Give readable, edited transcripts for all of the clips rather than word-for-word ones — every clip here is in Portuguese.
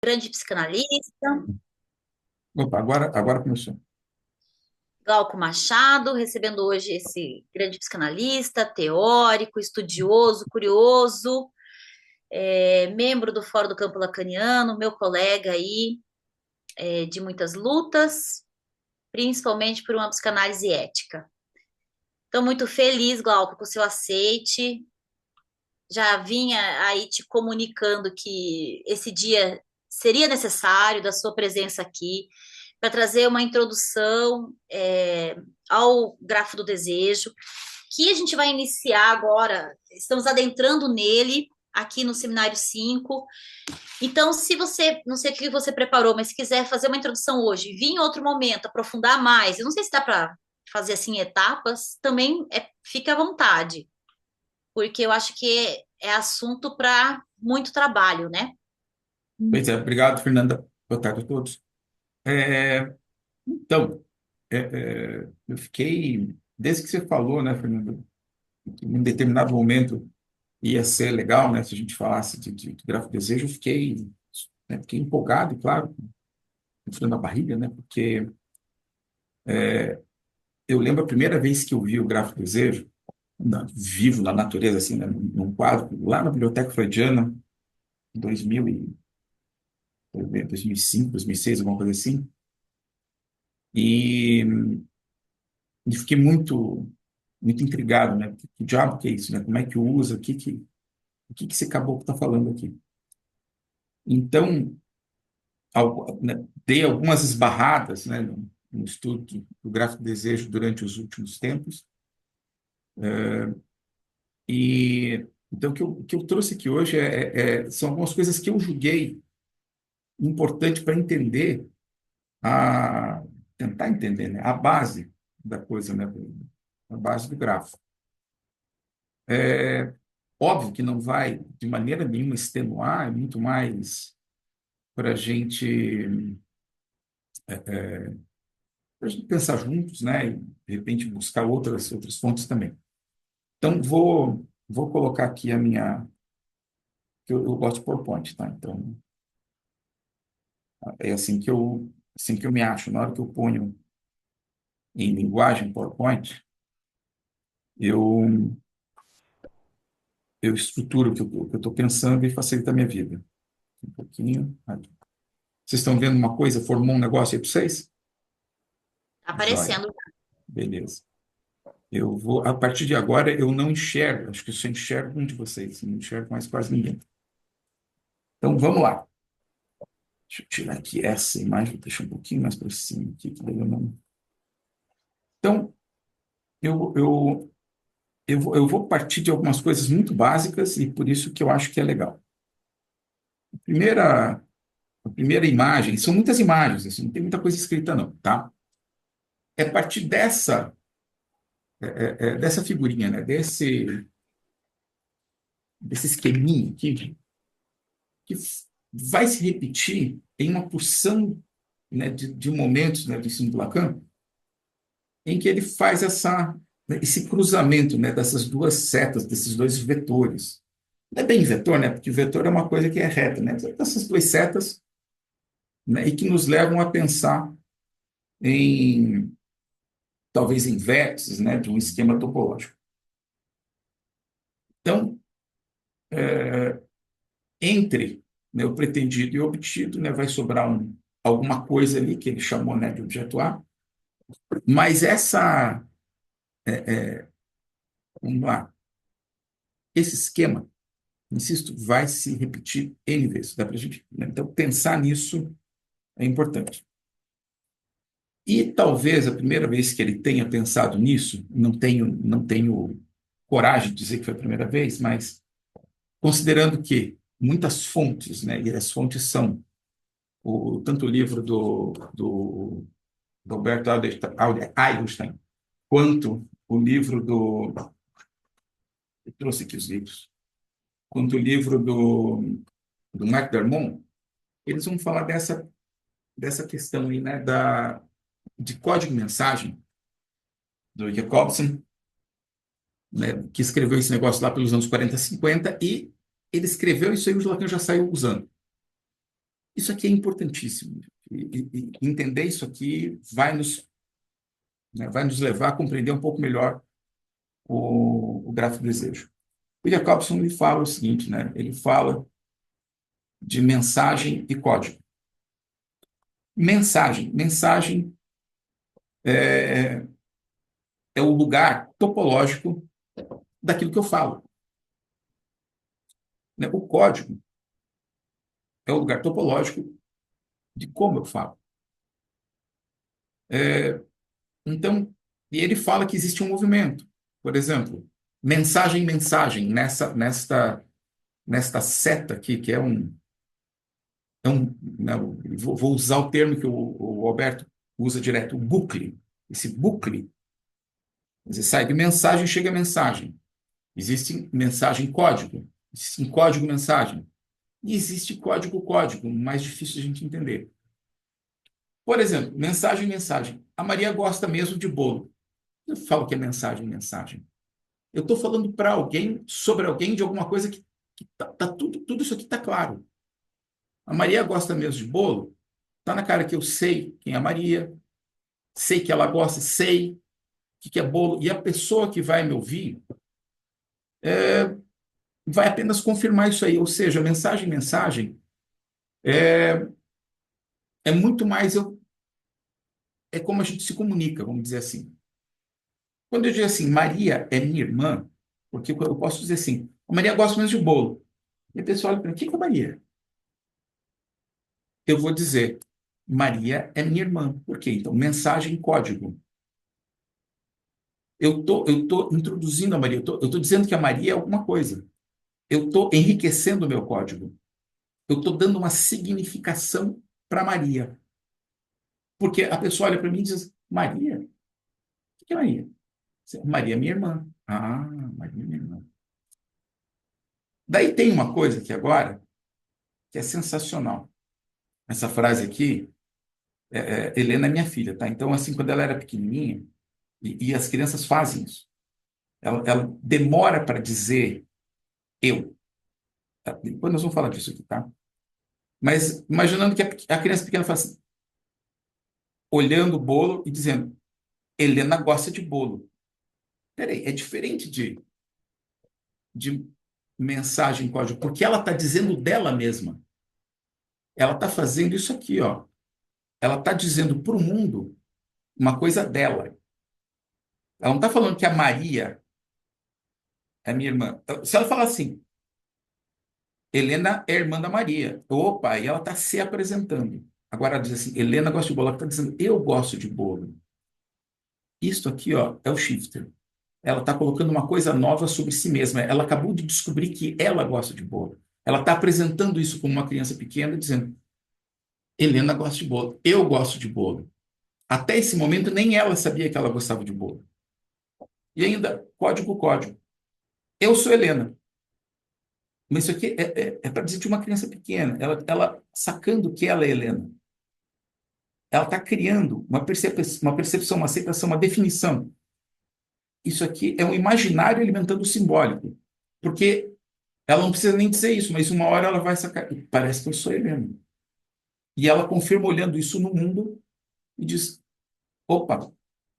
grande psicanalista, Opa, agora começou. Glauco Machado, recebendo hoje esse grande psicanalista, teórico, estudioso, curioso, membro do Fórum do Campo Lacaniano, meu colega aí, de muitas lutas, principalmente por uma psicanálise ética. Estou muito feliz, Glauco, com o seu aceite. Já vinha aí te comunicando que esse dia seria necessário da sua presença aqui para trazer uma introdução ao grafo do desejo, que a gente vai iniciar agora. Estamos adentrando nele aqui no Seminário 5. Então, se você, não sei o que você preparou, mas se quiser fazer uma introdução hoje, vir em outro momento, aprofundar mais, eu não sei se dá para fazer assim em etapas, também fique à vontade, porque eu acho que é assunto para muito trabalho, né? Pois é, obrigado, Fernanda. Boa tarde a todos. É, então, eu fiquei, desde que você falou, né, Fernanda, que em determinado momento ia ser legal, né, se a gente falasse de gráfico desejo, fiquei empolgado, e claro, com frio na barriga, né, porque eu lembro a primeira vez que eu vi o gráfico desejo, vivo na natureza, assim, né, num quadro, lá na Biblioteca Freudiana, em 2005, 2006, alguma coisa assim, e fiquei muito intrigado, né? Que diabo que é isso, né? Como é que usa? O que esse caboclo está falando aqui? Então, né, dei algumas esbarradas, né, no estudo do gráfico desejo durante os últimos tempos. E então o que eu trouxe aqui hoje são algumas coisas que eu julguei importante para entender a tentar entender, né, a base da coisa, né, a base do gráfico. Óbvio que não vai de maneira nenhuma extenuar, é muito mais para a gente pensar juntos, né? E, de repente, buscar outras fontes também. Então, vou colocar aqui a minha. Que eu gosto de PowerPoint, tá? Então, é assim que eu me acho. Na hora que eu ponho em linguagem PowerPoint, eu, eu estruturo o que eu estou pensando e facilita a minha vida. Um pouquinho. Aqui. Vocês estão vendo uma coisa? Formou um negócio aí para vocês? Tá Joia. aparecendo. Beleza. A partir de agora, eu não enxergo, acho que eu só enxergo um de vocês, não enxergo mais quase ninguém. Então, vamos lá. Deixa eu tirar aqui essa imagem, vou deixar um pouquinho mais para cima aqui, que daí eu não. Então, eu vou partir de algumas coisas muito básicas e por isso que eu acho que é legal. A primeira, a primeira imagem, são muitas imagens, assim, não tem muita coisa escrita, não, tá? É a partir dessa figurinha, né? Desse esqueminha aqui, que vai se repetir em uma porção, né, de momentos, né, do ensino do Lacan, em que ele faz esse cruzamento, né, dessas duas setas, desses dois vetores. Não é bem vetor, né, porque vetor é uma coisa que é reta, né, essas duas setas, né, e que nos levam a pensar em, talvez, em vértices, né, de um esquema topológico. Então, entre, né, o pretendido e o obtido, né, vai sobrar alguma coisa ali que ele chamou, né, de objeto A, mas vamos lá, esse esquema, insisto, vai se repetir N vezes. Dá para gente, né? Então, pensar nisso é importante. E talvez a primeira vez que ele tenha pensado nisso, não tenho coragem de dizer que foi a primeira vez, mas considerando que muitas fontes, né, e as fontes são tanto o livro do Alberto Einstein, quanto o livro eu trouxe aqui os livros, quanto o livro do McDermott, eles vão falar dessa questão aí, né, de código-mensagem do Jacobson, né, que escreveu esse negócio lá pelos anos 40, 50, e ele escreveu isso aí, o Lacan já saiu usando. Isso aqui é importantíssimo. E entender isso aqui vai nos levar a compreender um pouco melhor o gráfico de desejo. O Jacobson ele fala o seguinte, né? Ele fala de mensagem e código. Mensagem é, é o lugar topológico daquilo que eu falo, né? O código é o lugar topológico de como eu falo. É, então, e ele fala que existe um movimento. Por exemplo, mensagem, nesta seta aqui, que né, vou usar o termo que o Alberto usa direto, o bucle. Esse bucle, você sai de mensagem, chega a mensagem. Existe mensagem código, existe código mensagem. E existe código, mais difícil de a gente entender. Por exemplo, mensagem. A Maria gosta mesmo de bolo. Eu falo que é mensagem. Eu estou falando para alguém, sobre alguém, de alguma coisa que tudo isso aqui está claro. A Maria gosta mesmo de bolo, está na cara que eu sei quem é a Maria, sei que ela gosta, sei o que é bolo, e a pessoa que vai me ouvir vai apenas confirmar isso aí, ou seja, mensagem, é, é muito mais, é como a gente se comunica, vamos dizer assim. Quando eu digo assim, Maria é minha irmã, porque eu posso dizer assim, a Maria gosta mesmo de bolo. E a pessoa olha para mim, quem que é Maria? Eu vou dizer, Maria é minha irmã. Por quê? Então, mensagem código. Eu tô introduzindo a Maria, eu tô dizendo que a Maria é alguma coisa. Eu estou enriquecendo o meu código. Eu estou dando uma significação para Maria. Porque a pessoa olha para mim e diz, Maria? O que é Maria? Maria é minha irmã. Ah, Maria é minha irmã. Daí tem uma coisa aqui agora que é sensacional. Essa frase aqui, Helena é minha filha, tá? Então, assim, quando ela era pequenininha, e as crianças fazem isso, ela demora para dizer eu. Tá? Depois nós vamos falar disso aqui, tá? Mas imaginando que a criança pequena faz assim, olhando o bolo e dizendo, Helena gosta de bolo. Peraí, é diferente de mensagem em código, porque ela está dizendo dela mesma. Ela está fazendo isso aqui, ó. Ela está dizendo para o mundo uma coisa dela. Ela não está falando que a Maria é minha irmã. Se ela falar assim, Helena é irmã da Maria. Opa, e ela está se apresentando. Agora ela diz assim, Helena gosta de bolo. Ela está dizendo, eu gosto de bolo. Isto aqui, ó, é o shifter. Ela está colocando uma coisa nova sobre si mesma. Ela acabou de descobrir que ela gosta de bolo. Ela está apresentando isso como uma criança pequena, dizendo, Helena gosta de bolo. Eu gosto de bolo. Até esse momento, nem ela sabia que ela gostava de bolo. E ainda, código. Eu sou Helena. Mas isso aqui é para dizer de uma criança pequena. Ela sacando que ela é Helena. Ela está criando uma percepção, uma aceitação, uma definição. Isso aqui é um imaginário alimentando o simbólico. Porque ela não precisa nem dizer isso, mas uma hora ela vai sacar. Parece que eu sou Helena. E ela confirma olhando isso no mundo e diz: opa,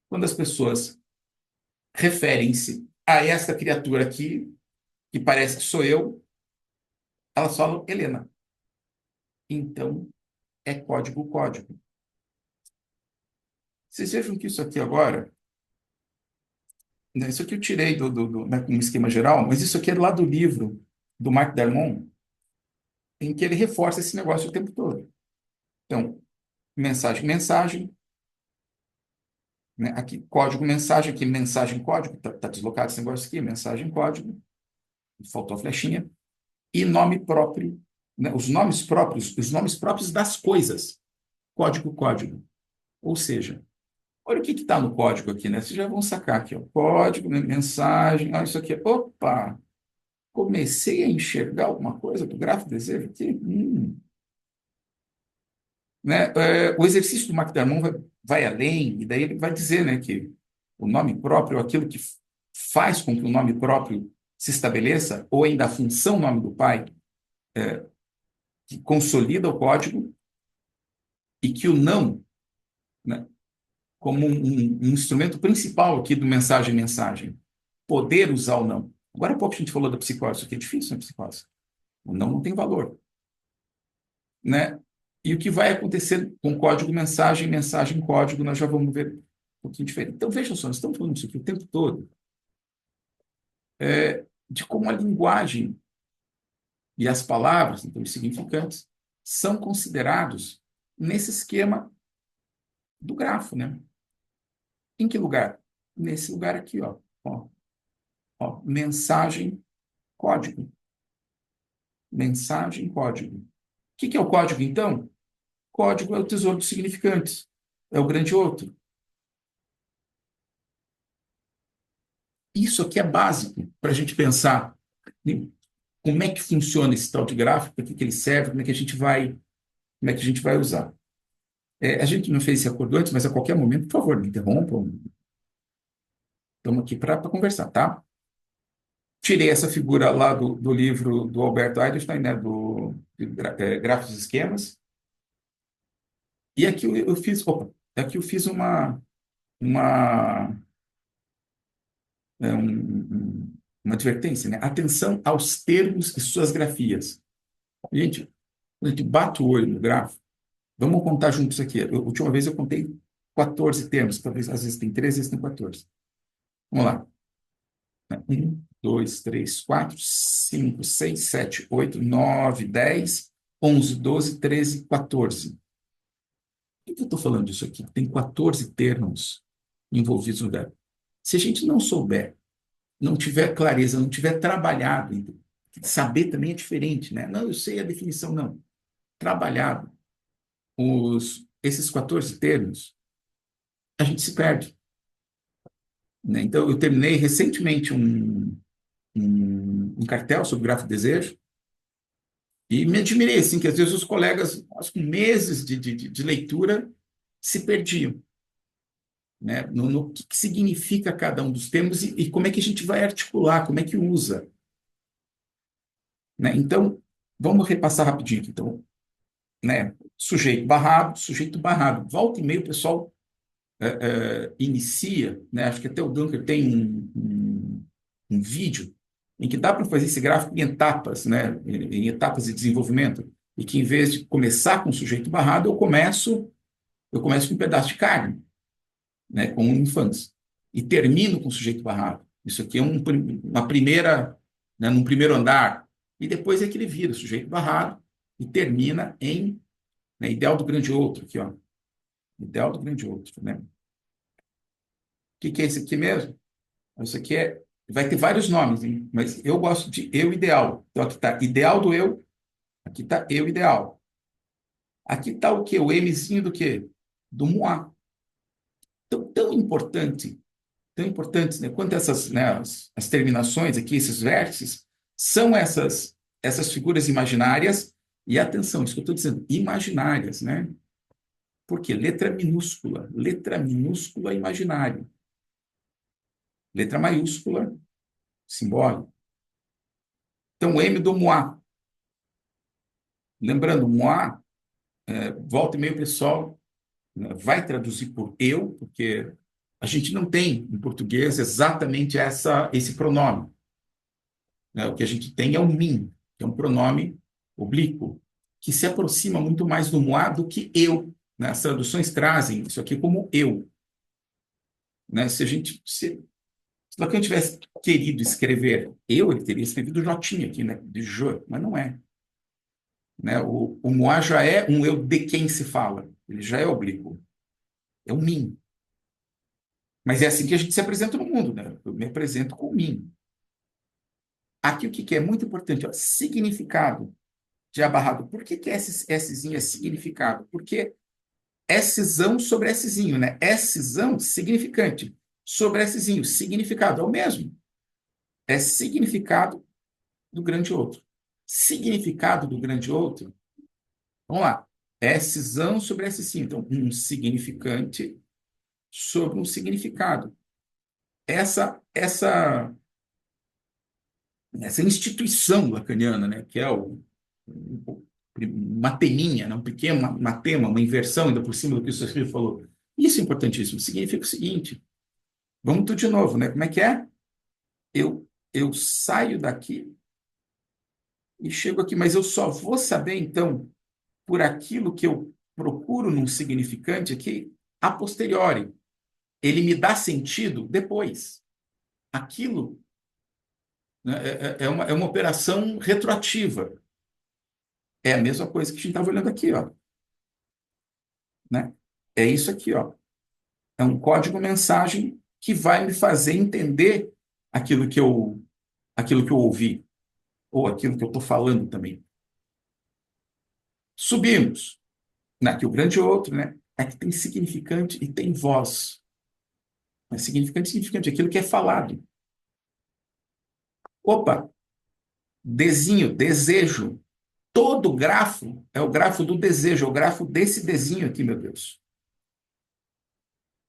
quando as pessoas referem-se a esta criatura aqui, que parece que sou eu, elas falam Helena. Então, é código. Vocês vejam que isso aqui agora, né, isso aqui eu tirei né, um esquema geral, mas isso aqui é lá do livro do Mark Darmon, em que ele reforça esse negócio o tempo todo. Então, mensagem, né, aqui mensagem, aqui mensagem, código, tá deslocado esse negócio aqui, mensagem, código, faltou a flechinha, e nome próprio, né, os nomes próprios das coisas, código. Ou seja, olha o que está no código aqui, né? Vocês já vão sacar aqui, ó, código, né, mensagem, olha isso aqui, opa, comecei a enxergar alguma coisa do gráfico de desejo aqui. Né? O exercício do McDermott vai além, e daí ele vai dizer, né, que o nome próprio, aquilo que faz com que o nome próprio se estabeleça, ou ainda a função nome do pai, que consolida o código e que o não, né, como um instrumento principal aqui do mensagem-mensagem. Poder usar o não. Agora há pouco a gente falou da psicose, isso aqui é difícil na psicose. O não tem valor, né? E o que vai acontecer com código mensagem, mensagem código, nós já vamos ver um pouquinho diferente. Então, veja só, nós estamos falando isso aqui o tempo todo, de como a linguagem e as palavras, então os significantes, são considerados nesse esquema do grafo, né? Em que lugar? Nesse lugar aqui, ó. Ó, mensagem, código. Mensagem, código. O que é o código, então? Código é o tesouro dos significantes. É o grande outro. Isso aqui é básico para a gente pensar em como é que funciona esse tal de gráfico, para que ele serve, como é que a gente vai usar. A gente não fez esse acordo antes, mas a qualquer momento, por favor, me interrompam. Estamos aqui para conversar, tá? Tirei essa figura lá do livro do Albert Einstein, né, Gráficos e Esquemas, e aqui eu fiz, aqui eu fiz uma, uma advertência, né? Atenção aos termos e suas grafias. Gente, quando a gente bate o olho no gráfico, vamos contar juntos aqui. A última vez eu contei 14 termos, talvez às vezes tem 13, às vezes tem 14. Vamos lá. 1, 2, 3, 4, 5, 6, 7, 8, 9, 10, 11, 12, 13, 14. Por que eu estou falando disso aqui? Tem 14 termos envolvidos no verbo. Se a gente não souber, não tiver clareza, não tiver trabalhado, saber também é diferente, né? Não, eu sei a definição, não. Trabalhado esses 14 termos, a gente se perde, né? Então, eu terminei recentemente um cartel sobre gráfico de desejo e me admirei, assim, que às vezes os colegas, com meses de leitura, se perdiam, né? No que significa cada um dos termos e como é que a gente vai articular, como é que usa, né? Então, vamos repassar rapidinho aqui. Então, né? Sujeito barrado. Volta e meia o pessoal inicia, né? Acho que até o Dunker tem um vídeo em que dá para fazer esse gráfico em etapas, né? Em etapas de desenvolvimento, e que em vez de começar com sujeito barrado, eu começo com um pedaço de carne, né? Com um infantes, e termino com sujeito barrado. Isso aqui é uma primeira, né? Num primeiro andar, e depois é que ele vira sujeito barrado e termina em, né? Ideal do grande outro, aqui, ó. Ideal do grande outro, né? O que é esse aqui mesmo? Isso aqui vai ter vários nomes, hein? Mas eu gosto de eu ideal. Então, aqui está ideal do eu, aqui está eu ideal. Aqui está o quê? O Mzinho do quê? Do moi. Então, tão importantes, né? Quanto essas, né, as terminações aqui, esses vértices, são essas figuras imaginárias. E atenção, isso que eu estou dizendo, imaginárias, né? Por quê? Letra minúscula imaginário. Letra maiúscula, simbólico. Então, o M do moi. Lembrando, moi, volta e meio o pessoal, né, vai traduzir por eu, porque a gente não tem em português exatamente esse pronome, né? O que a gente tem é o mim, que é um pronome oblíquo, que se aproxima muito mais do moi do que eu, né? As traduções trazem isso aqui como eu, né? Se Lacan tivesse querido escrever eu, ele teria escrevido Jotinha aqui, né? De je, mas não é. Né? O moi já é um eu de quem se fala, ele já é oblíquo, é o mim. Mas é assim que a gente se apresenta no mundo, né? Eu me apresento com mim. Aqui o que é muito importante, ó, significado de abarrado. Por que Szinho é significado? Porque Szão sobre Szinho, né? Szão, significante. Sobre Szinho, significado, é o mesmo. É significado do grande outro. Significado do grande outro, vamos lá. Szão sobre Szinho. Então, um significante sobre um significado. Essa instituição lacaniana, né, que é o uma teminha, né? Um pequeno uma tema, uma inversão ainda por cima do que o Sofia falou. Isso é importantíssimo. Significa o seguinte, vamos tudo de novo, né? Como é que é? Eu saio daqui e chego aqui, mas eu só vou saber, então, por aquilo que eu procuro num significante aqui, a posteriori. Ele me dá sentido depois. Aquilo, né, é uma operação retroativa. É a mesma coisa que a gente estava olhando aqui, ó, né? É isso aqui, ó. É um código-mensagem que vai me fazer entender aquilo aquilo que eu ouvi, ou aquilo que eu estou falando também. Subimos. Aqui o grande outro, né? Aqui tem significante e tem voz. Mas significante, significante, aquilo que é falado. Opa, desenho, desejo. Todo grafo é o grafo do desejo, é o grafo desse desenho aqui, meu Deus.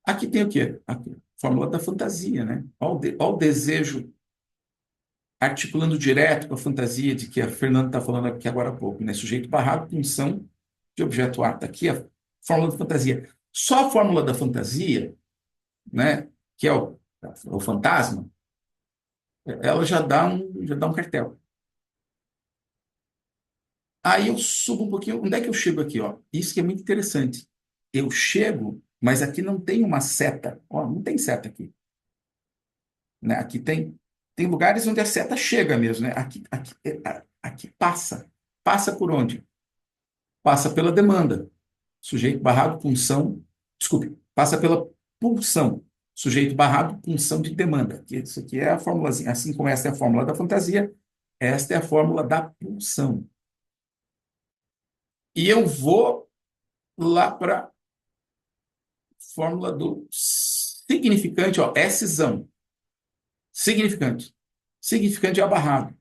Aqui tem o quê? Aqui, fórmula da fantasia, né? Olha o desejo articulando direto com a fantasia de que a Fernanda está falando aqui agora há pouco, né? Sujeito barrado, função de objeto A. Está aqui a fórmula da fantasia. Só a fórmula da fantasia, né? Que é o fantasma, ela já dá um cartel. Aí eu subo um pouquinho. Onde é que eu chego aqui? Ó? Isso que é muito interessante. Eu chego, mas aqui não tem uma seta. Ó, não tem seta aqui. Né? Aqui tem lugares onde a seta chega mesmo. Né? Aqui passa. Passa por onde? Passa pela demanda. Sujeito barrado, punção. Desculpe, passa pela pulsão. Sujeito barrado, punção de demanda. Isso aqui é a fórmulazinha. Assim como esta é a fórmula da fantasia, esta é a fórmula da pulsão. E eu vou lá para a fórmula do significante, ó, Szão. Significante. Significante é abarrado.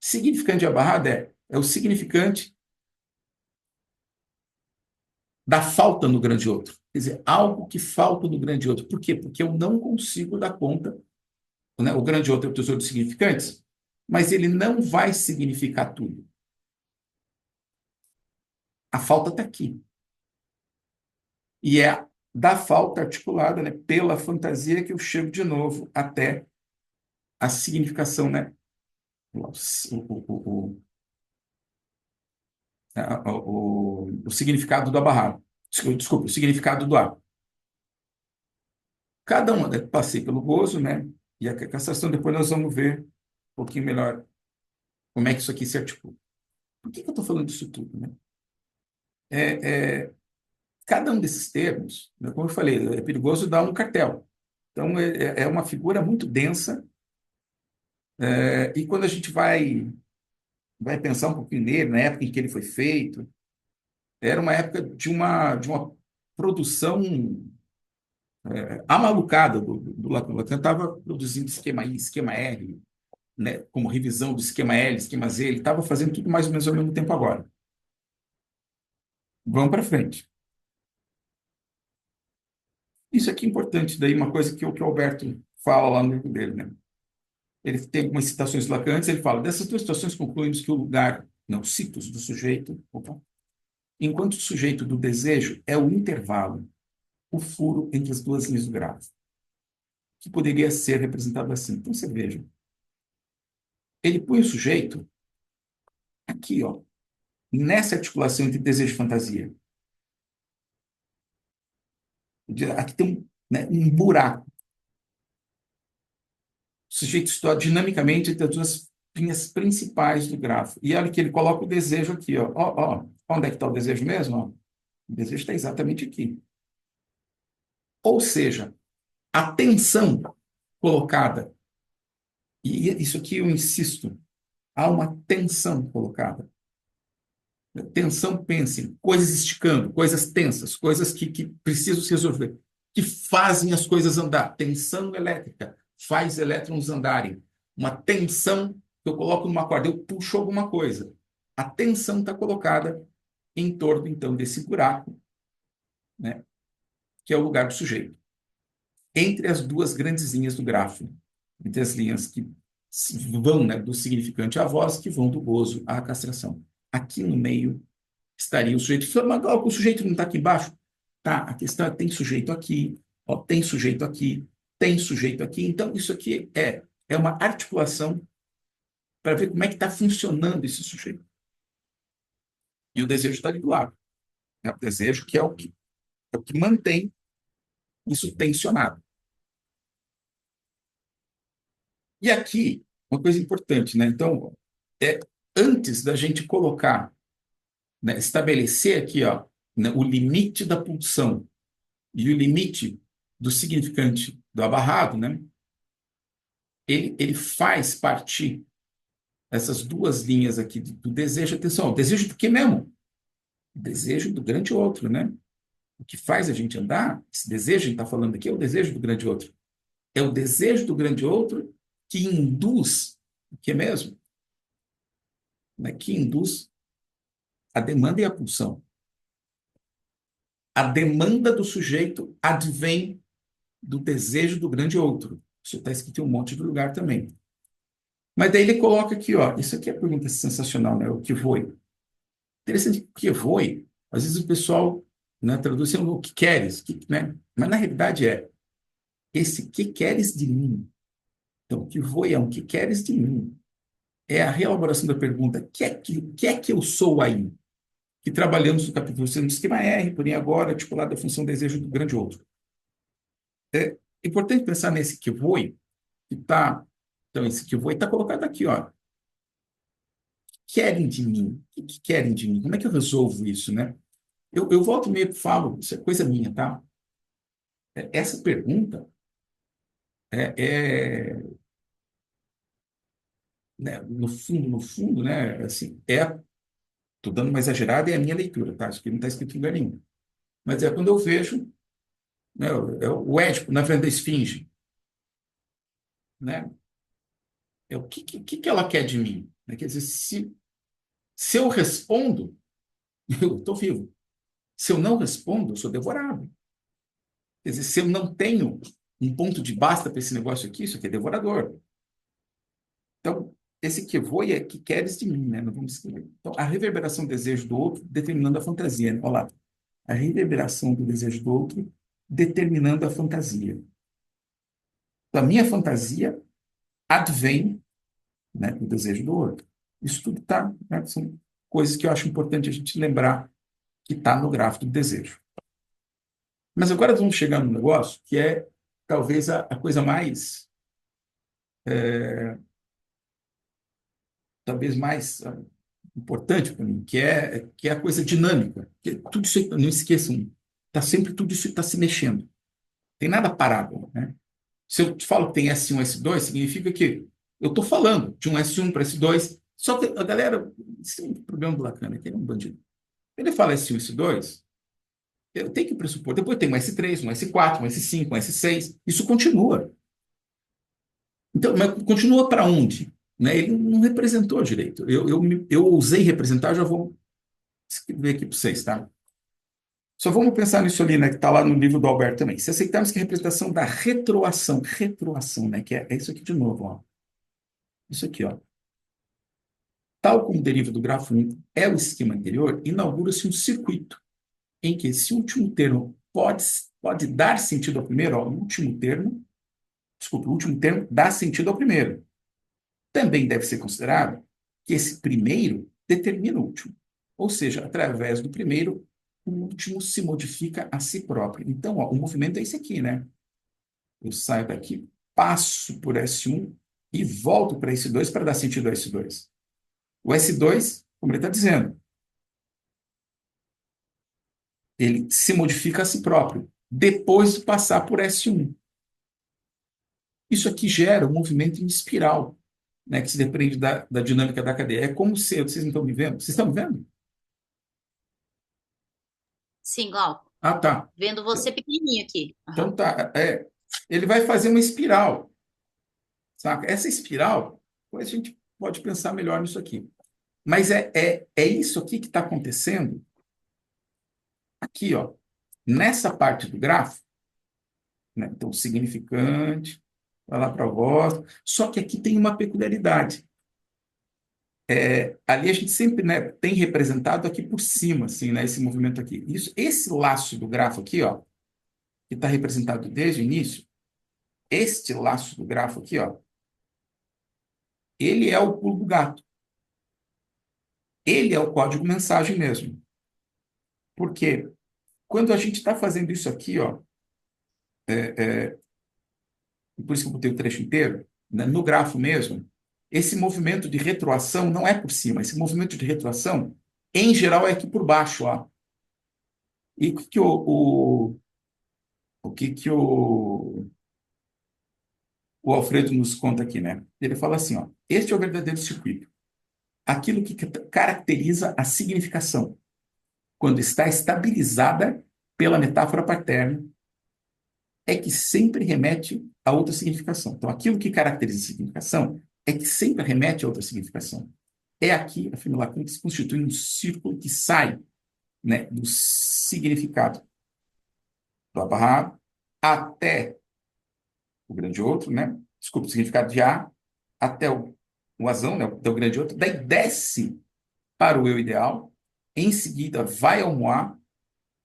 Significante abarrado é o significante da falta no grande outro. Quer dizer, algo que falta no grande outro. Por quê? Porque eu não consigo dar conta. Né? O grande outro é o tesouro de significantes, mas ele não vai significar tudo. A falta está aqui. E é da falta articulada, né, pela fantasia que eu chego de novo até a significação, né, o, o significado do abarrado. Desculpa, o significado do A. Cada uma, né, passei pelo gozo, né, e a cassação, depois nós vamos ver um pouquinho melhor como é que isso aqui se articula. Por que eu estou falando disso tudo? Né? Cada um desses termos, né, como eu falei, é perigoso dar um cartel. Então, é uma figura muito densa, e quando a gente vai pensar um pouquinho nele, na época em que ele foi feito, era uma época de uma produção amalucada do Lacan. O Lacan estava produzindo esquema I, esquema R, né, como revisão do esquema L, esquema Z, ele estava fazendo tudo mais ou menos ao mesmo tempo agora. Vamos para frente. Isso aqui é importante, daí uma coisa que o Alberto fala lá no livro dele, né? Ele tem algumas citações lacantes, ele fala, dessas duas situações concluímos que o lugar, não, citos do sujeito, opa, enquanto o sujeito do desejo é o intervalo, o furo entre as duas linhas do gráfico, que poderia ser representado assim. Então, você veja, ele põe o sujeito aqui, ó, nessa articulação entre desejo e fantasia. Aqui tem né, um buraco. O sujeito está dinamicamente entre as duas linhas principais do grafo. E olha que ele coloca o desejo aqui. Onde é que está o desejo mesmo? Ó? O desejo está exatamente aqui. Ou seja, a tensão colocada, e isso aqui eu insisto, há uma tensão colocada. Tensão, pense, coisas esticando, coisas tensas, coisas que precisam se resolver, que fazem as coisas andar. Tensão elétrica faz elétrons andarem. Uma tensão que eu coloco numa corda, eu puxo alguma coisa. A tensão está colocada em torno, então, desse buraco, né, que é o lugar do sujeito. Entre as duas grandes linhas do grafo, entre as linhas que vão né, do significante à voz, que vão do gozo à castração. aqui no meio estaria o sujeito. Mas ó, o sujeito não está aqui embaixo? Tá, a questão é, tem sujeito aqui, ó, tem sujeito aqui, tem sujeito aqui. Então, isso aqui é uma articulação para ver como é que está funcionando esse sujeito. E o desejo está ali do lado. É o desejo que é o que mantém isso tensionado. E aqui, uma coisa importante, né? Então, antes da gente colocar, né, estabelecer aqui, ó, né, o limite da pulsão e o limite do significante do abarrado, né? Ele faz partir essas duas linhas aqui do desejo. Atenção, o desejo do que mesmo? O desejo do grande outro, né? O que faz a gente andar, esse desejo que a gente está falando aqui, é o desejo do grande outro. É o desejo do grande outro que induz, o que mesmo? Né? Que induz a demanda e a pulsão. A demanda do sujeito advém do desejo do grande outro. Isso está escrito em um monte de lugar também. Mas daí ele coloca aqui, ó, isso aqui é uma pergunta sensacional, né? O que foi? Interessante, o que foi? Às vezes o pessoal, né, traduz assim, o que queres, né? Mas na realidade esse que queres de mim. Então, o que foi é um que queres de mim. É a reelaboração da pergunta, que é que eu sou aí? Que trabalhamos no capítulo 6, no esquema R, porém agora, tipo lá da função desejo do grande outro. É importante pensar nesse que foi, que está. Então, esse que foi está colocado aqui, ó. Querem de mim? O que querem de mim? Como é que eu resolvo isso, né? Eu volto e meio e falo, isso é coisa minha, tá? Essa pergunta é, né, no fundo, né, assim, tô dando uma exagerada, é a minha leitura, tá? Isso aqui não está escrito em lugar nenhum. Mas é quando eu vejo, né, o Édipo na frente da esfinge, né? É o que ela quer de mim? Né? Quer dizer, se eu respondo, eu estou vivo. Se eu não respondo, eu sou devorado. Quer dizer, se eu não tenho um ponto de basta para esse negócio aqui, isso aqui é devorador. Então, esse que vou é que queres de mim, né? Não vamos escrever. Então, a reverberação do desejo do outro determinando a fantasia. Né? Olha lá. A reverberação do desejo do outro determinando a fantasia. Da minha fantasia advém, né, o desejo do outro. Isso tudo tá, né, são coisas que eu acho importante a gente lembrar que está no gráfico do desejo. Mas agora vamos chegar num negócio que é talvez a coisa mais, talvez mais importante para mim, que é a coisa dinâmica. Que tudo isso, não esqueçam, tá sempre tudo isso está se mexendo. Tem nada parado, né? Se eu te falo que tem S1, S2, significa que eu estou falando de um S1 para S2. Só que a galera, esse é um problema do Lacan, que ele é um bandido. Ele fala S1, S2, eu tenho que pressupor. Depois tem um S3, um S4, um S5, um S6. Isso continua. Então, mas continua para onde? Né? Ele não representou direito. Eu ousei representar, já vou escrever aqui para vocês, tá? Só vamos pensar nisso ali, né, que está lá no livro do Alberto também. Se aceitarmos que a representação da retroação, né, que é isso aqui de novo, ó. Isso aqui, ó. Tal como deriva do grafo único é o esquema anterior, inaugura-se um circuito em que esse último termo pode dar sentido ao primeiro, ó, o último termo, desculpa, o último termo dá sentido ao primeiro. Também deve ser considerado que esse primeiro determina o último. Ou seja, através do primeiro, o último se modifica a si próprio. Então, ó, o movimento é esse aqui, né? Eu saio daqui, passo por S1 e volto para S2 para dar sentido a S2. O S2, como ele está dizendo, ele se modifica a si próprio, depois de passar por S1. Isso aqui gera um movimento em espiral, né, que se depende da dinâmica da cadeia. É como se, vocês não estão me vendo? Vocês estão me vendo? Sim, Glauco. Ah, tá. Vendo você pequenininho aqui. Então Aham. tá. Ele vai fazer uma espiral, saca? Essa espiral, depois a gente pode pensar melhor nisso aqui. Mas é isso aqui que está acontecendo aqui, ó, nessa parte do grafo, né? Então, significante, vai lá para a voz. Só que aqui tem uma peculiaridade. ali a gente sempre, né, tem representado aqui por cima, assim, né, esse movimento aqui. Esse laço do grafo aqui, ó, que está representado desde o início, este laço do grafo aqui, ó, ele é o pulo do gato. Ele é o código mensagem mesmo. Porque quando a gente está fazendo isso aqui, ó, por isso que eu botei o trecho inteiro, né, no grafo mesmo, esse movimento de retroação não é por cima. Esse movimento de retroação, em geral, é aqui por baixo, ó. E o que que o Alfredo nos conta aqui, né? Ele fala assim, ó, este é o verdadeiro circuito. Aquilo que caracteriza a significação, quando está estabilizada pela metáfora paterna, é que sempre remete a outra significação. Então, aquilo que caracteriza a significação é que sempre remete a outra significação. É aqui, afinal, que se constitui um círculo que sai, né, do significado do abarrado até o grande outro, né? Desculpa, o significado de A até o azão, né? Até o grande outro. Daí desce para o eu ideal, em seguida vai ao moá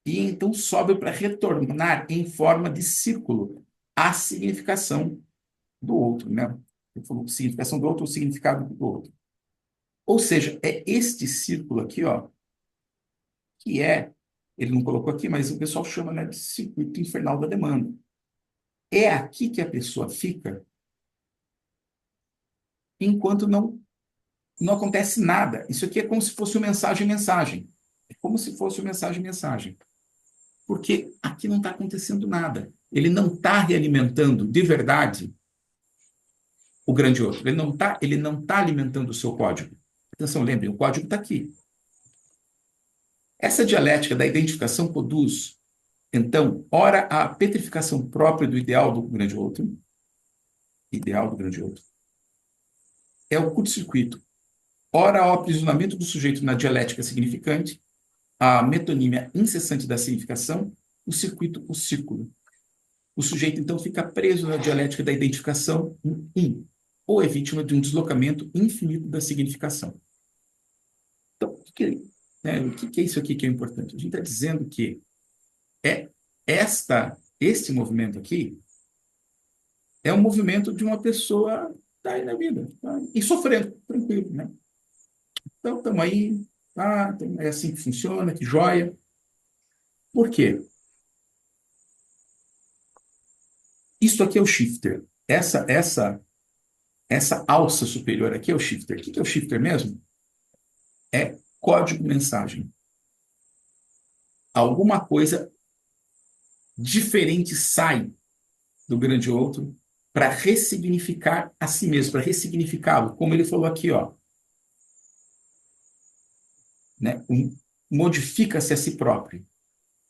e então sobe para retornar em forma de círculo a significação do outro, né? Ele falou significação do outro, o significado do outro. Ou seja, é este círculo aqui, ó, que ele não colocou aqui, mas o pessoal chama, né, de circuito infernal da demanda. É aqui que a pessoa fica enquanto não acontece nada. Isso aqui é como se fosse o mensagem-mensagem. É como se fosse o mensagem-mensagem. Porque aqui não está acontecendo nada. Ele não está realimentando de verdade o grande outro. Ele não tá alimentando o seu código. Atenção, lembrem, o código está aqui. Essa dialética da identificação produz, então, ora a petrificação própria do ideal do grande outro, é o curto-circuito, ora o aprisionamento do sujeito na dialética significante, a metonímia incessante da significação, o circuito, o círculo. O sujeito, então, fica preso na dialética da identificação ou é vítima de um deslocamento infinito da significação. Então, o que é isso aqui que é importante? A gente está dizendo que é este movimento aqui é um movimento de uma pessoa que está aí na vida, tá? E sofrendo, tranquilo, né? Então, estamos aí, tá? É assim que funciona, que joia. Por quê? Isso aqui é o shifter. Essa alça superior aqui é o shifter. O que é o shifter mesmo? É código-mensagem. Alguma coisa diferente sai do grande outro para ressignificar a si mesmo, para ressignificá-lo, como ele falou aqui, ó, né? Modifica-se a si próprio.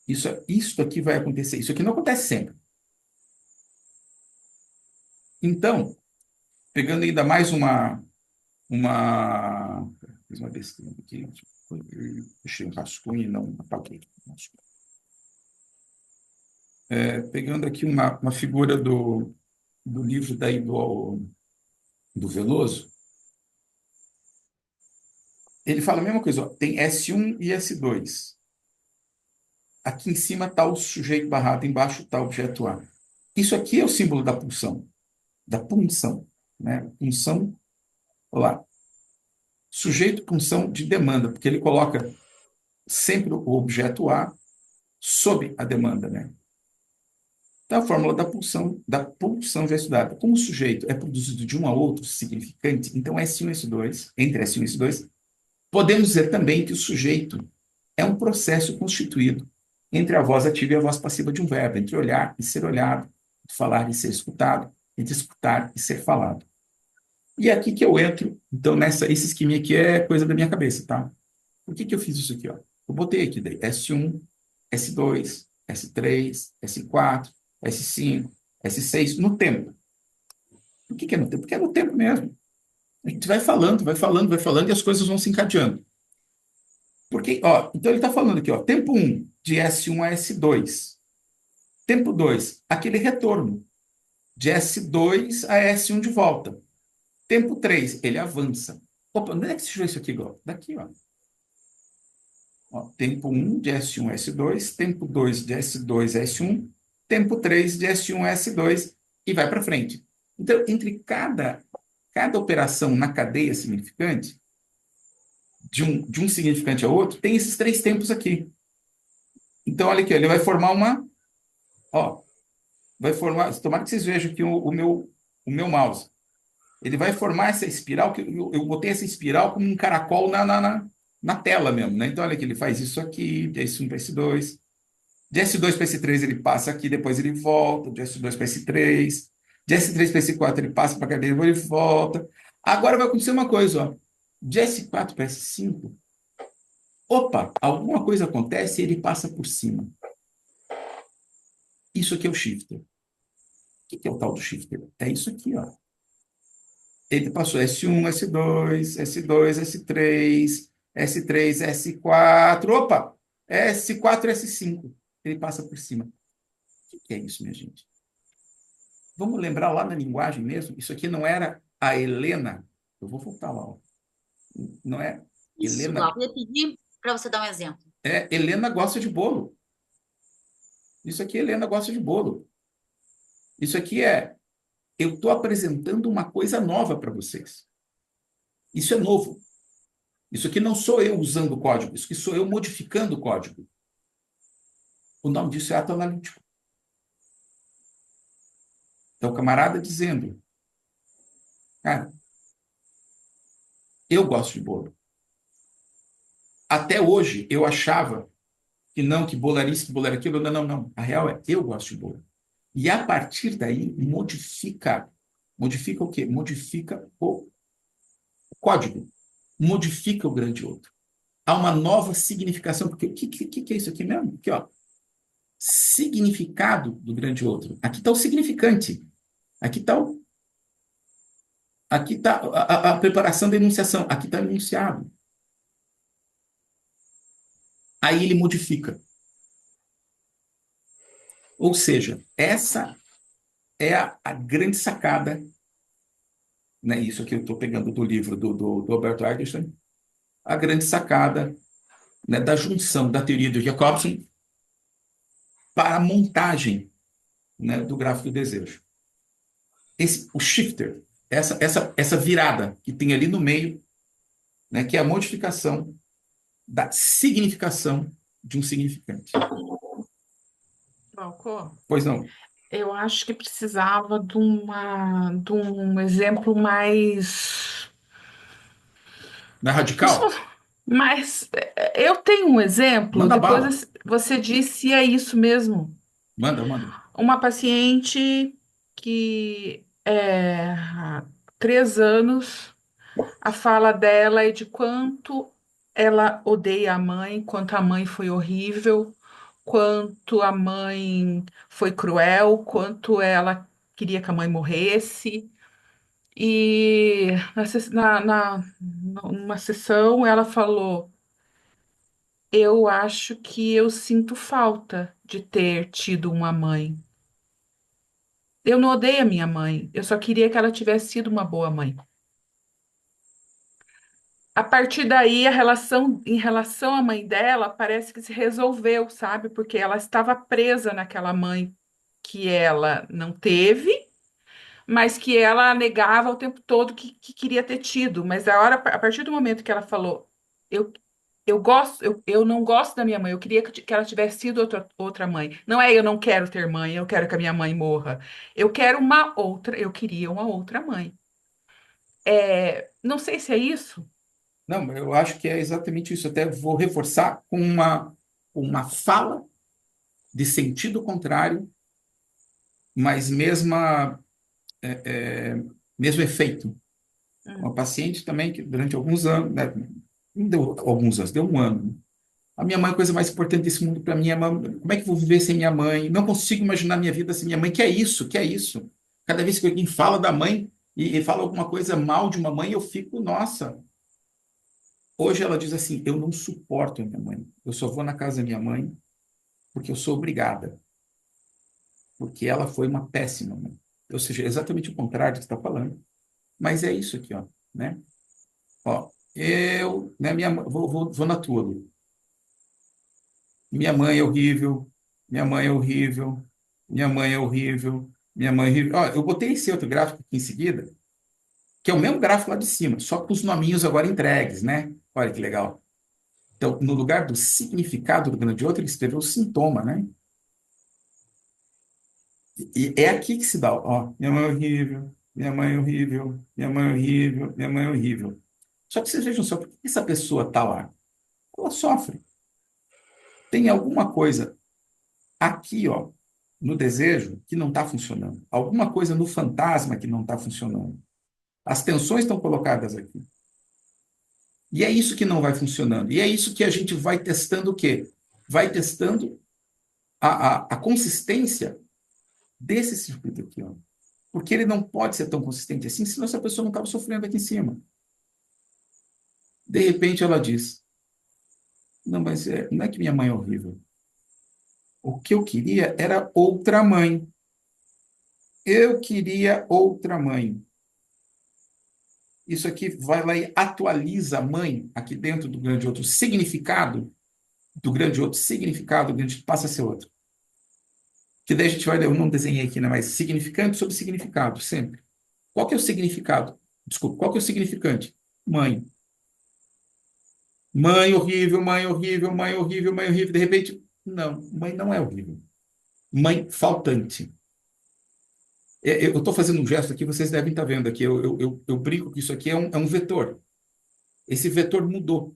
Isso aqui vai acontecer. Isso aqui não acontece sempre. Então, pegando ainda mais fiz uma besteira aqui, deixei um rascunho e não apaguei. Pegando aqui uma figura do livro daí do Veloso, ele fala a mesma coisa, ó, tem S1 e S2. Aqui em cima está o sujeito barrado, embaixo está o objeto A. Isso aqui é o símbolo da pulsão, né? Punção, olha lá, sujeito punção de demanda, porque ele coloca sempre o objeto A sob a demanda, né? Então, a fórmula da pulsão já é estudada. Como o sujeito é produzido de um a outro significante, então S1 e S2, entre S1 e S2, podemos dizer também que o sujeito é um processo constituído entre a voz ativa e a voz passiva de um verbo, entre olhar e ser olhado, entre falar e ser escutado, entre escutar e ser falado. E é aqui que eu entro, então, esse esquema aqui é coisa da minha cabeça, tá? Por que eu fiz isso aqui, ó? Eu botei aqui daí S1, S2, S3, S4, S5, S6, no tempo. Por que é no tempo? Porque é no tempo mesmo. A gente vai falando, vai falando, vai falando e as coisas vão se encadeando. Porque, ó, então ele está falando aqui, ó, tempo 1, de S1 a S2. Tempo 2, aquele retorno, de S2 a S1 de volta. Tempo 3, ele avança. Opa, onde é que se tirou isso aqui, igual? Daqui, ó. Ó, tempo um de S1, S2, tempo 2 de S2, S1, tempo 3 de S1, S2, e vai para frente. Então, entre cada operação na cadeia significante, de um significante a outro, tem esses três tempos aqui. Então, olha aqui, ele vai formar ó, vai formar, tomara que vocês vejam aqui o meu mouse. Ele vai formar essa espiral, que eu botei essa espiral como um caracol na tela mesmo, né? Então, olha aqui, ele faz isso aqui, de S1 para S2. De S2 para S3 ele passa aqui, depois ele volta. De S2 para S3. De S3 para S4 ele passa para a cadeia, depois ele volta. Agora vai acontecer uma coisa, ó. De S4 para S5, opa, alguma coisa acontece e ele passa por cima. Isso aqui é o shifter. O que é o tal do shifter? É isso aqui, ó. Ele passou S1, S2, S2, S3, S3, S4. Opa! S4, S5. Ele passa por cima. O que é isso, minha gente? Vamos lembrar lá na linguagem mesmo? Isso aqui não era a Helena. Eu vou voltar lá. Ó. Não é Isso, Helena. Glauco. Eu ia pedir para você dar um exemplo. Helena gosta de bolo. Isso aqui, Helena gosta de bolo. Isso aqui eu estou apresentando uma coisa nova para vocês. Isso é novo. Isso aqui não sou eu usando o código, isso aqui sou eu modificando o código. O nome disso é ato analítico. Então, o camarada dizendo, cara, eu gosto de bolo. Até hoje, eu achava que não, que bolo era isso, que bolo era aquilo. Não, não, não. A real é, eu gosto de bolo. E a partir daí, modifica. Modifica o quê? Modifica o código. Modifica o grande outro. Há uma nova significação, porque o que é isso aqui mesmo? Aqui, ó. Significado do grande outro. Aqui está o significante. Aqui está a preparação da enunciação. Aqui está o enunciado. Aí ele modifica. Ou seja, essa é a grande sacada, né? Isso aqui eu estou pegando do livro do Albert Einstein, a grande sacada, né, da junção da teoria de Jacobson para a montagem, né, do gráfico do desejo. O shifter, essa virada que tem ali no meio, né, que é a modificação da significação de um significante. Glauco, Pois não? eu acho que precisava de um exemplo mais. Não é Não sou- radical? Mas eu tenho um exemplo, Manda depois bala. você disse se é isso mesmo. Manda, manda. Uma paciente que há 3 anos, a fala dela é de quanto ela odeia a mãe, quanto a mãe foi horrível, quanto a mãe foi cruel, quanto ela queria que a mãe morresse. E numa sessão ela falou: Eu acho que eu sinto falta de ter tido uma mãe. Eu não odeio a minha mãe, eu só queria que ela tivesse sido uma boa mãe. A partir daí, a relação em relação à mãe dela parece que se resolveu, sabe? Porque ela estava presa naquela mãe que ela não teve, mas que ela negava o tempo todo que queria ter tido. Mas a partir do momento que ela falou, eu, eu não gosto da minha mãe, eu queria que ela tivesse sido outra mãe. Não é eu não quero ter mãe, eu quero que a minha mãe morra. Eu quero uma outra, eu queria uma outra mãe. Não sei se é isso. Não, eu acho que é exatamente isso. Até vou reforçar com uma fala de sentido contrário, mas mesmo efeito. Uma Hum. paciente também que durante alguns anos, né, não deu alguns anos, deu um ano. Né? A minha mãe, é a coisa mais importante desse mundo para mim é como é que eu vou viver sem minha mãe? Não consigo imaginar minha vida sem minha mãe. Que é isso? Que é isso? Cada vez que alguém fala da mãe e fala alguma coisa mal de uma mãe, eu fico, nossa. Hoje ela diz assim: eu não suporto a minha mãe. Eu só vou na casa da minha mãe porque eu sou obrigada, porque ela foi uma péssima mãe. Ou seja, é exatamente o contrário do que você está falando. Mas é isso aqui, ó, né? Ó, né, vou na tua, Lu. Minha mãe é horrível, minha mãe é horrível, minha mãe é horrível, minha mãe é horrível. Ó, eu botei esse outro gráfico aqui em seguida, que é o mesmo gráfico lá de cima, só com os nominhos agora entregues, né? Olha que legal. Então, no lugar do significado do grande outro, ele escreveu o sintoma, né? E é aqui que se dá, ó, minha mãe é horrível, minha mãe é horrível, minha mãe é horrível, minha mãe é horrível. Só que vocês vejam só, por que essa pessoa está lá? Ela sofre. Tem alguma coisa aqui, ó, no desejo que não está funcionando. Alguma coisa no fantasma que não está funcionando. As tensões estão colocadas aqui. E é isso que não vai funcionando. E é isso que a gente vai testando o quê? Vai testando a consistência desse circuito aqui, ó. Porque ele não pode ser tão consistente assim, senão essa pessoa não estava sofrendo aqui em cima. De repente ela diz: não, mas não é que minha mãe é horrível. O que eu queria era outra mãe. Eu queria outra mãe. Isso aqui vai lá e atualiza a mãe aqui dentro do grande outro. O significado do grande outro, significado do grande passa a ser outro. Que daí a gente vai, eu não desenhei aqui, né, mas significante sobre significado, sempre. Qual que é o significado? Desculpa, qual que é o significante? Mãe. Mãe horrível, mãe horrível, mãe horrível, mãe horrível. De repente, não, mãe não é horrível. Mãe faltante. Eu estou fazendo um gesto aqui, vocês devem estar vendo aqui. Eu brinco que isso aqui é um vetor. Esse vetor mudou.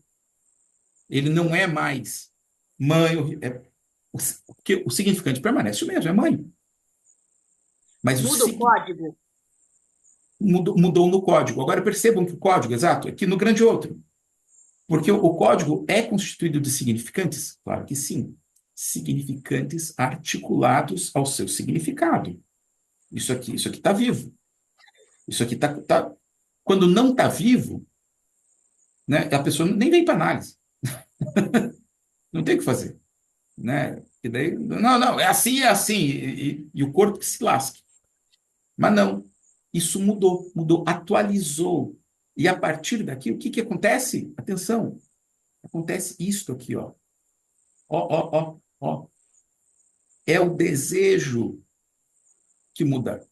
Ele não é mais mãe horrível. O significante permanece o mesmo, é mãe. Mas Muda o código? mudou no código. Agora percebam que o código, exato, é aqui no grande outro. Porque o código é constituído de significantes? Claro que sim. Significantes articulados ao seu significado. Isso aqui está vivo. Isso aqui está. Quando não está vivo, né, a pessoa nem vem para análise. Não tem o que fazer. Né? E daí, não, é assim. E o corpo que se lasque. Mas não. Isso mudou, atualizou. E a partir daqui, o que acontece? Atenção, acontece isto aqui, ó. Ó. É o desejo que muda.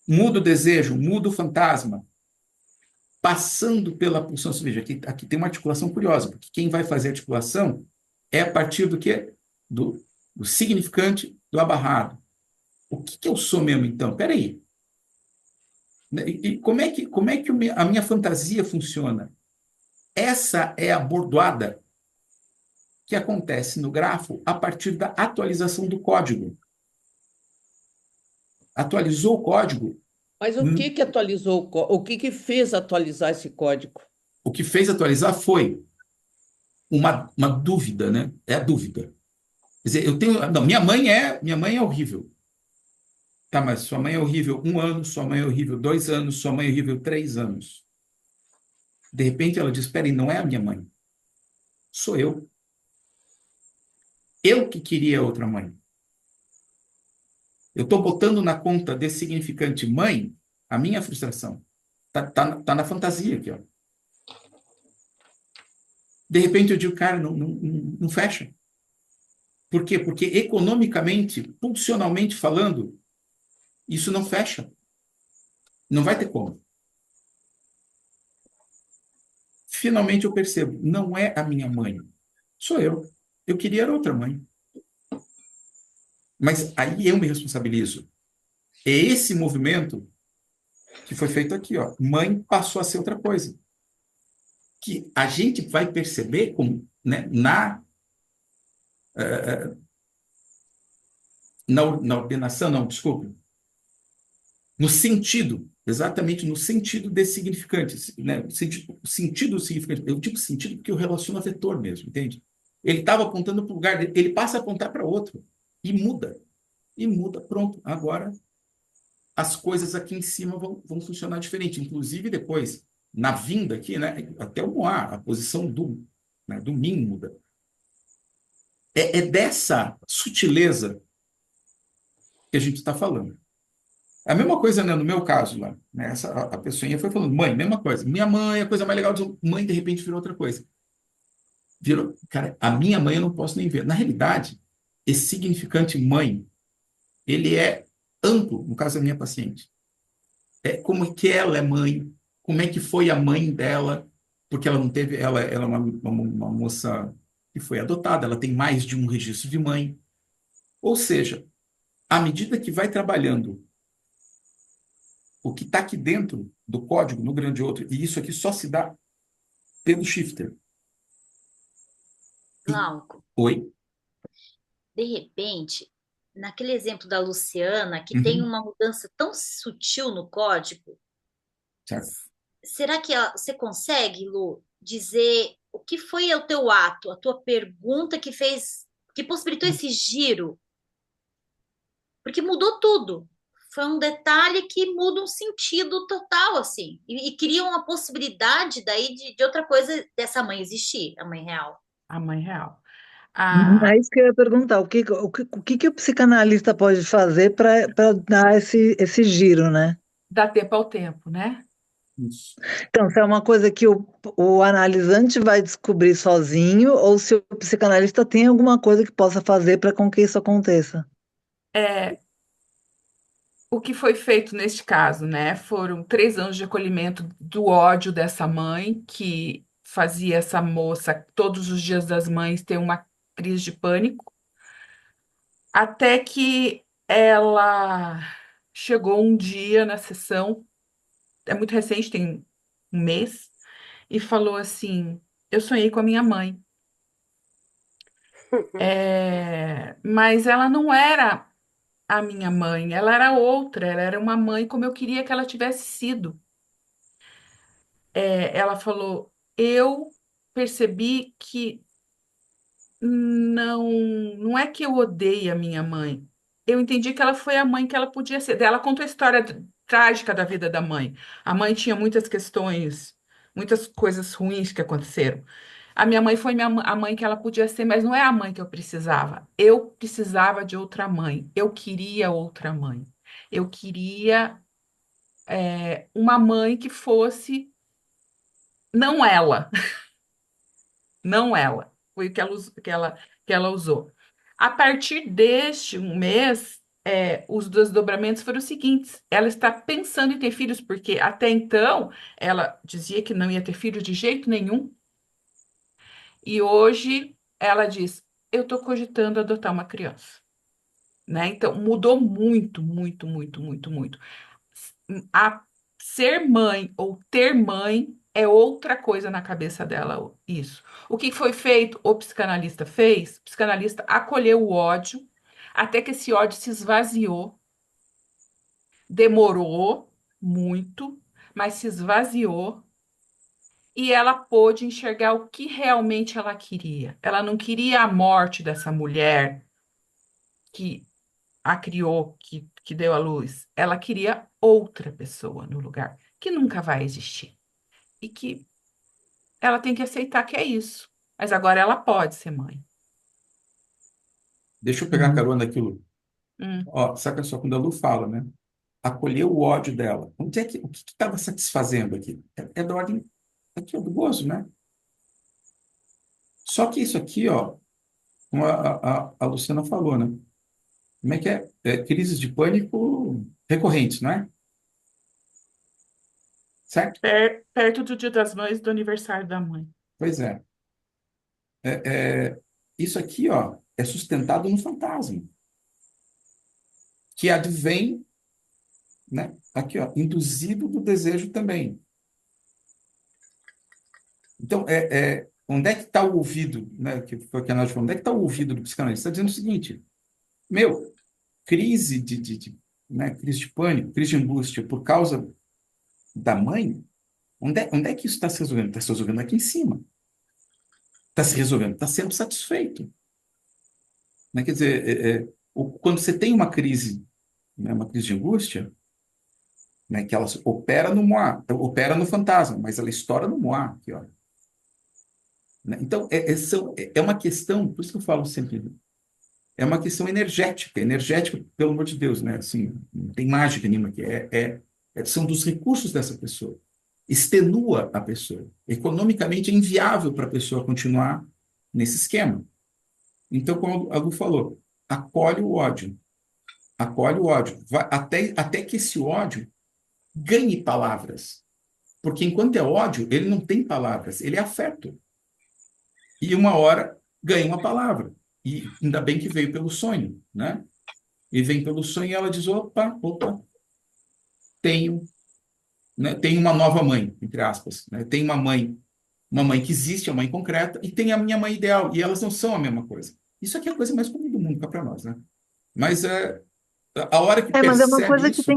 Muda o desejo, muda o fantasma, passando pela pulsão. Você veja, aqui tem uma articulação curiosa, porque quem vai fazer a articulação é a partir do quê? Do significante do abarrado. O que eu sou mesmo, então? Espera aí. E como é que a minha fantasia funciona? Essa é a bordoada que acontece no grafo a partir da atualização do código. Atualizou o código. Mas o que que atualizou, o que que fez atualizar esse código? O que fez atualizar foi uma dúvida, né? É a dúvida. Quer dizer, eu tenho. Não, minha mãe é horrível. Tá, mas sua mãe é horrível 1 ano, sua mãe é horrível 2 anos, sua mãe é horrível 3 anos. De repente ela diz: espera aí, não é a minha mãe. Sou eu. Eu que queria outra mãe. Eu estou botando na conta desse significante mãe a minha frustração. Tá na fantasia aqui, ó. De repente eu digo, cara, não fecha. Por quê? Porque economicamente, pulsionalmente falando, isso não fecha. Não vai ter como. Finalmente eu percebo, não é a minha mãe, sou eu. Eu queria outra mãe. Mas aí eu me responsabilizo. É esse movimento que foi feito aqui, ó. Mãe passou a ser outra coisa. Que a gente vai perceber como, né, na ordenação, não, desculpe, no sentido, exatamente no sentido desse significante, né? O sentido do significante. Eu digo sentido porque eu relaciono a vetor mesmo, entende? Ele estava apontando para o lugar dele, ele passa a apontar para outro e muda. E muda, pronto. Agora as coisas aqui em cima vão funcionar diferente. Inclusive depois, na vinda aqui, né? Até o Moá, a posição do Min muda. É dessa sutileza que a gente está falando. A mesma coisa, né, no meu caso lá, né, a pessoinha foi falando, mãe, mesma coisa. Minha mãe, a coisa mais legal, mãe, de repente virou outra coisa. Virou, cara, a minha mãe eu não posso nem ver. Na realidade, esse significante mãe, ele é amplo, no caso da minha paciente. É como é que ela é mãe, como é que foi a mãe dela, porque ela não teve, ela é uma moça que foi adotada, ela tem mais de um registro de mãe. Ou seja, à medida que vai trabalhando o que está aqui dentro do código, no grande outro, e isso aqui só se dá pelo shifter. E, Glauco, oi? de repente, naquele exemplo da Luciana, que tem Uhum, uma mudança tão sutil no código, certo. será que você consegue, Lu, dizer o que foi o teu ato, a tua pergunta que fez, que possibilitou esse giro? Porque mudou tudo. Foi um detalhe que muda um sentido total, assim, e cria uma possibilidade daí de outra coisa dessa mãe existir, a mãe real. A mãe real. É A, isso que eu ia perguntar. O que o psicanalista pode fazer para dar esse giro, né? dá tempo ao tempo, né? Isso. Então, se é uma coisa que o analisante vai descobrir sozinho, ou se o psicanalista tem alguma coisa que possa fazer para com que isso aconteça. É, o que foi feito neste caso, né? Foram 3 anos de acolhimento do ódio dessa mãe, que fazia essa moça, todos os dias das mães, ter uma crise de pânico, até que ela chegou um dia na sessão, é muito recente, tem um mês, e falou assim: Eu sonhei com a minha mãe. Mas ela não era a minha mãe, ela era outra, ela era uma mãe como eu queria que ela tivesse sido. Ela falou: Eu percebi que não, não é que eu odeie a minha mãe. Eu entendi que ela foi a mãe que ela podia ser. Daí ela conta a história trágica da vida da mãe. A mãe tinha muitas questões, muitas coisas ruins que aconteceram. A minha mãe foi a mãe que ela podia ser, mas não é a mãe que eu precisava. Eu precisava de outra mãe. Eu queria outra mãe. Eu queria, uma mãe que fosse não ela. Não ela. Foi o que ela usou. A partir deste um mês, os desdobramentos foram os seguintes. Ela está pensando em ter filhos, porque até então ela dizia que não ia ter filhos de jeito nenhum. E hoje ela diz: Eu estou cogitando adotar uma criança. Né? Então, mudou muito, muito, muito, muito, muito. A ser mãe ou ter mãe é outra coisa na cabeça dela, isso. O que foi feito? O psicanalista fez, o psicanalista acolheu o ódio, até que esse ódio se esvaziou, demorou muito, mas se esvaziou, e ela pôde enxergar o que realmente ela queria. Ela não queria a morte dessa mulher que a criou, que deu à luz. Ela queria outra pessoa no lugar, que nunca vai existir. E que ela tem que aceitar que é isso. Mas agora ela pode ser mãe. Deixa eu pegar Uhum. carona naquilo. Hum. Ó, saca só, quando a Lu fala, né? Acolher o ódio dela. Onde é que, o que estava satisfazendo aqui? É da ordem aqui, ó, do gozo, né? Só que isso aqui, ó, como a Luciana falou, né? Como é que é? Crises de pânico recorrentes, não é? Certo? Perto do Dia das Mães, do aniversário da mãe. Pois é. Isso aqui, ó, é sustentado no fantasma, que advém, né? Aqui, ó, induzido do desejo também. Então, onde é que está o ouvido, né? Que foi o que a Nádia falou, onde é que está o ouvido do psicanalista? Está dizendo o seguinte, meu, crise né, crise de pânico, crise de angústia por causa da mãe, onde é que isso está se resolvendo? Está se resolvendo aqui em cima. Está se resolvendo, está sendo satisfeito. Né? Quer dizer, quando você tem uma crise, né, uma crise de angústia, né, que ela opera no moi, opera no fantasma, mas ela estoura no moi, aqui, ó. Né? Então, é uma questão, por isso que eu falo sempre, é uma questão energética, pelo amor de Deus, né? Assim, não tem mágica nenhuma aqui, são dos recursos dessa pessoa. Extenua a pessoa. Economicamente é inviável para a pessoa continuar nesse esquema. Então, como a Lu falou, acolhe o ódio. Acolhe o ódio. Até que esse ódio ganhe palavras. Porque enquanto é ódio, ele não tem palavras, ele é afeto. E uma hora ganha uma palavra. E ainda bem que veio pelo sonho, né? E vem pelo sonho e ela diz, opa, tenho, né, tenho uma nova mãe, entre aspas. Né? Tenho uma mãe que existe, a mãe concreta, e tem a minha mãe ideal, e elas não são a mesma coisa. Isso aqui é a coisa mais comum do mundo para nós, né? Mas a hora que Mas é uma percebe coisa que isso,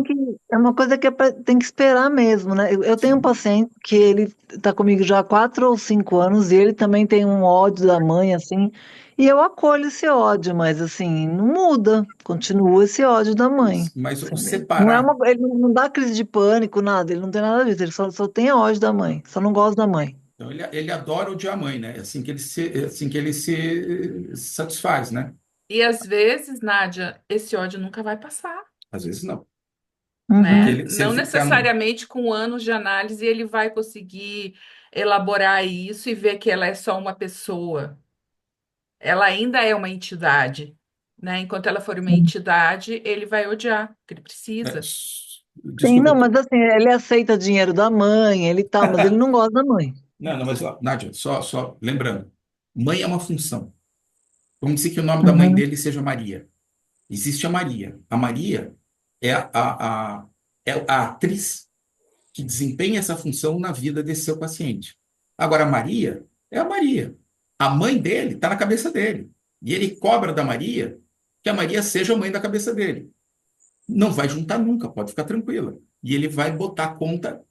é uma coisa que tem que esperar mesmo, né? Eu tenho um sim, paciente que ele está comigo já há 4 ou 5 anos e ele também tem um ódio da mãe, assim, e eu acolho esse ódio, mas assim, não muda, continua esse ódio da mãe. mas o Assim, não é separar. ele não dá crise de pânico, nada, ele não tem nada disso, ele só tem ódio da mãe, só não gosta da mãe. Então, ele adora odiar a mãe, né? É assim que ele se satisfaz, né? E às vezes, Nádia, esse ódio nunca vai passar, Às vezes não. Porque Uhum. se ele não ficar no. necessariamente com anos de análise ele vai conseguir elaborar isso e ver que ela é só uma pessoa. Ela ainda é uma entidade, né? Enquanto ela for uma entidade, ele vai odiar, porque ele É, precisa. Sim, desculpa, não, mas assim, ele aceita dinheiro da mãe, ele tal, mas ele não gosta da mãe. não, mas, ó, Nádia, só lembrando: mãe é uma função. Vamos dizer que o nome da mãe Uhum. dele seja Maria. Existe a Maria. A Maria é a atriz que desempenha essa função na vida desse seu paciente. Agora, a Maria é a Maria. A mãe dele está na cabeça dele. E ele cobra da Maria que a Maria seja a mãe da cabeça dele. Não vai juntar nunca, pode ficar tranquila. E ele vai botar a conta,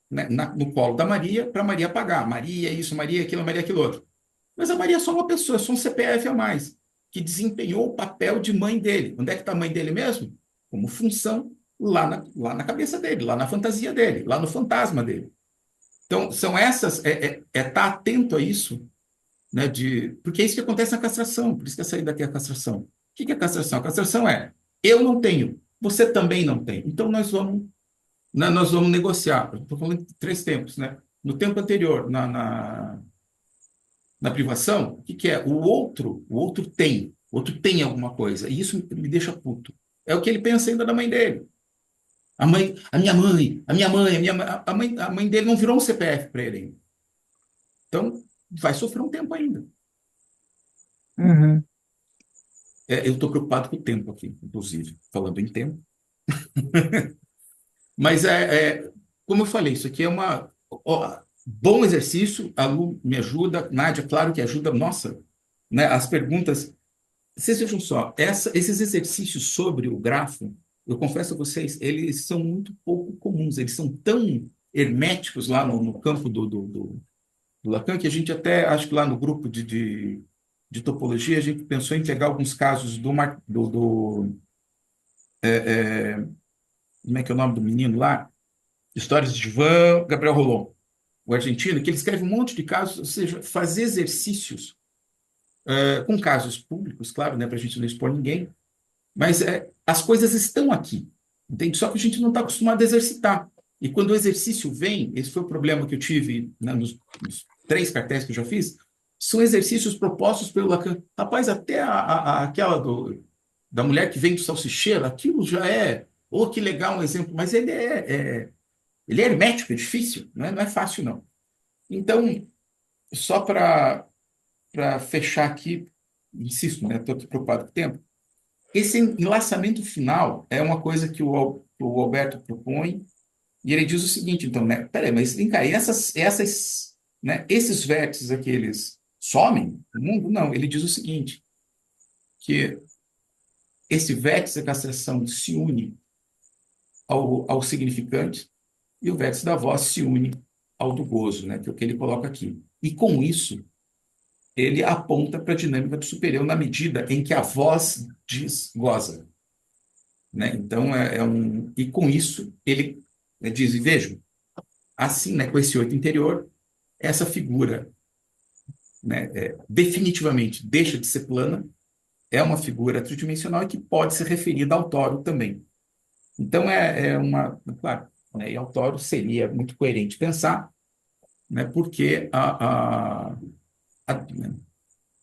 né, no colo da Maria para a Maria pagar. Maria isso, Maria aquilo outro. Mas a Maria é só uma pessoa, é só um CPF a mais, que desempenhou o papel de mãe dele. Onde é que está a mãe dele mesmo? Como função lá na cabeça dele, lá na fantasia dele, lá no fantasma dele. Então, são essas, estar atento a isso, né, porque é isso que acontece na castração, por isso que a saída daqui é a castração. O que é a castração? A castração é, eu não tenho, você também não tem. Então, nós vamos negociar. Estou falando de 3 tempos, né? No tempo anterior, na privação, o que é? O outro tem alguma coisa, e isso me deixa puto. É o que ele pensa ainda da mãe dele. A mãe dele não virou um CPF para ele ainda. Então, vai sofrer um tempo ainda. Uhum. Eu estou preocupado com o tempo aqui, inclusive, falando em tempo. Mas, como eu falei, isso aqui é bom exercício, a Lu me ajuda, Nádia, claro que ajuda, nossa, né, as perguntas. Vocês vejam só, esses exercícios sobre o grafo, eu confesso a vocês, eles são muito pouco comuns, eles são tão herméticos lá no campo do Lacan, que a gente até, acho que lá no grupo de topologia, a gente pensou em pegar alguns casos como é que é o nome do menino lá? Histórias de Ivan Gabriel Rolon, o argentino, que ele escreve um monte de casos, ou seja, fazer exercícios com casos públicos, claro, né, para a gente não expor ninguém, mas as coisas estão aqui, entende? Só que a gente não está acostumado a exercitar. E quando o exercício vem, esse foi o problema que eu tive, né, nos 3 cartéis que eu já fiz, são exercícios propostos pelo Lacan. Rapaz, até aquela da mulher que vem do salsicheiro, aquilo já oh, que legal um exemplo, mas ele é hermético, é difícil, não é fácil, não. Então, só para fechar aqui, insisto, né, estou preocupado com o tempo, esse enlaçamento final é uma coisa que o Alberto propõe, e ele diz o seguinte, então, né, peraí, mas vem cá, e né, esses vértices aqui, eles somem no mundo? Não, ele diz o seguinte, que esse vértice da castração se une ao significante, e o vértice da voz se une ao do gozo, né, que é o que ele coloca aqui. E com isso, ele aponta para a dinâmica do superior na medida em que a voz diz goza. Né? Então, e com isso, ele diz, e vejam, assim, né, com esse oito interior, essa figura, né, definitivamente deixa de ser plana é uma figura tridimensional e que pode ser referida ao toro também. Então, é uma. Claro, né, e ao toro seria muito coerente pensar, né, porque né,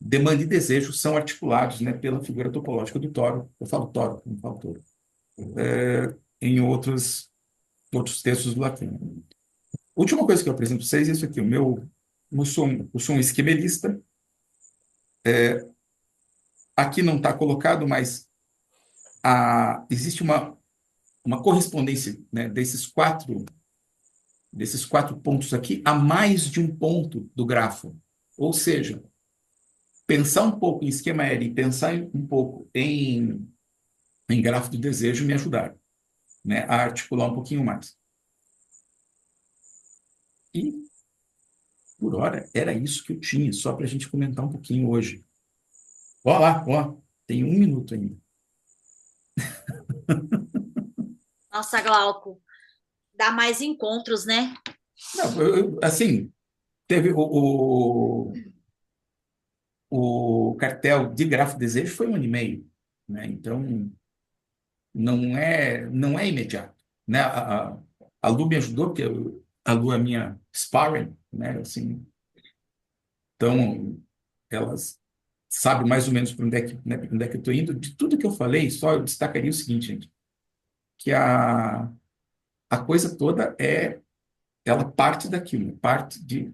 demanda e desejo são articulados, né, pela figura topológica do toro. Eu falo toro, não falo touro. Em outros textos do latim. Última coisa que eu apresento para vocês é isso aqui. Eu sou um esquemelista. Aqui não está colocado, mas existe uma correspondência, né, desses quatro pontos aqui a mais de um ponto do grafo. Ou seja, pensar um pouco em esquema aéreo e pensar um pouco em grafo do desejo me ajudaram, né, a articular um pouquinho mais. E, por hora, era isso que eu tinha, só para a gente comentar um pouquinho hoje. Ó lá, ó, tem 1 minuto ainda. Nossa, Glauco, dá mais encontros, né? Não, assim, teve o cartel de grafo desejo foi 1 ano e meio, né? Então, não é imediato, né? A Lu me ajudou, porque a Lu é minha sparring, né? Assim, então, elas sabem mais ou menos para onde é que, né, para onde é que eu estou indo. De tudo que eu falei, só eu destacaria o seguinte, gente, que a coisa toda ela parte daquilo, parte de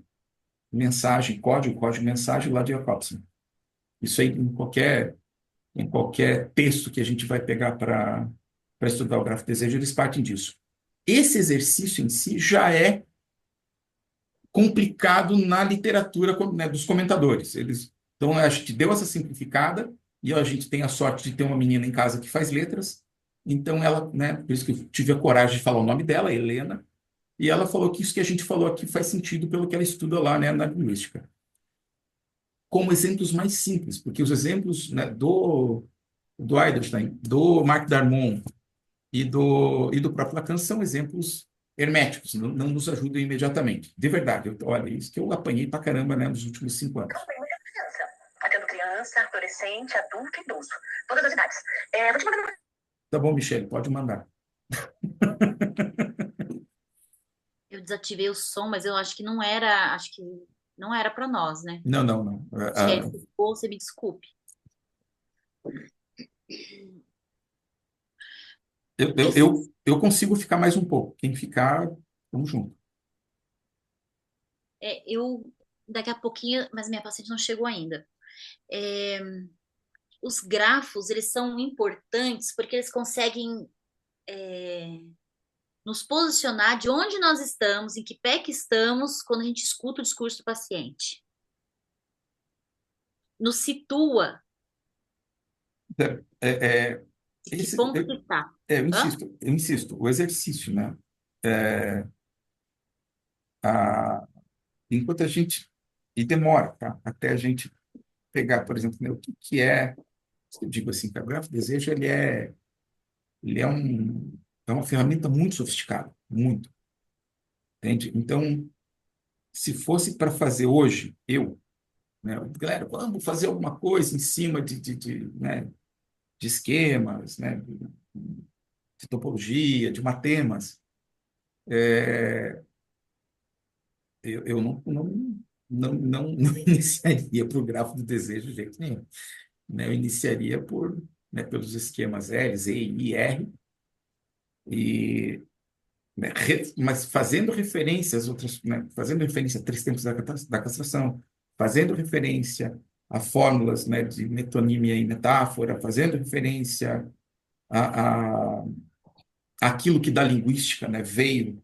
mensagem, código, mensagem lá de Jacobson. Isso aí em qualquer texto que a gente vai pegar para estudar o grafo desejo, eles partem disso. Esse exercício em si já é complicado na literatura, né, dos comentadores. Então, a gente deu essa simplificada e a gente tem a sorte de ter uma menina em casa que faz letras. Então, ela, né, por isso que eu tive a coragem de falar o nome dela, Helena, e ela falou que isso que a gente falou aqui faz sentido pelo que ela estuda lá, né, na linguística. Como exemplos mais simples, porque os exemplos, né, do Eidelstein, do Marc Darmon e do próprio Lacan são exemplos herméticos, não nos ajudam imediatamente. De verdade, olha, isso que eu apanhei pra caramba, né, nos últimos 5 anos. Tem muita criança, atendo criança, adolescente, adulto e idoso, todas as idades. Vou te mandar. Tá bom, Michele, pode mandar. Eu desativei o som, mas eu acho que não era para nós, né? Não, não, não. Se é ou você me desculpe. Eu consigo ficar mais um pouco. Quem ficar, vamos junto. Eu daqui a pouquinho, mas minha paciente não chegou ainda. Os grafos, eles são importantes porque eles conseguem nos posicionar de onde nós estamos, em que pé que estamos, quando a gente escuta o discurso do paciente. Nos situa em que ponto que está. Eu insisto, o exercício, né? Enquanto a gente. E demora, tá? Até a gente pegar, por exemplo, né, o que é. Eu digo assim, que o grafo desejo ele é uma ferramenta muito sofisticada, muito. Entende? Então, se fosse para fazer hoje, né, galera, vamos fazer alguma coisa em cima né, de esquemas, né, de topologia, de matemas, eu não iniciaria para o grafo do desejo de jeito nenhum. Né? Eu iniciaria né, pelos esquemas L, Z, I, R, né, mas fazendo referência às outras, né, fazendo referência a três tempos da castração, fazendo referência a fórmulas, né, de metonímia e metáfora, fazendo referência a aquilo que da linguística, né, veio,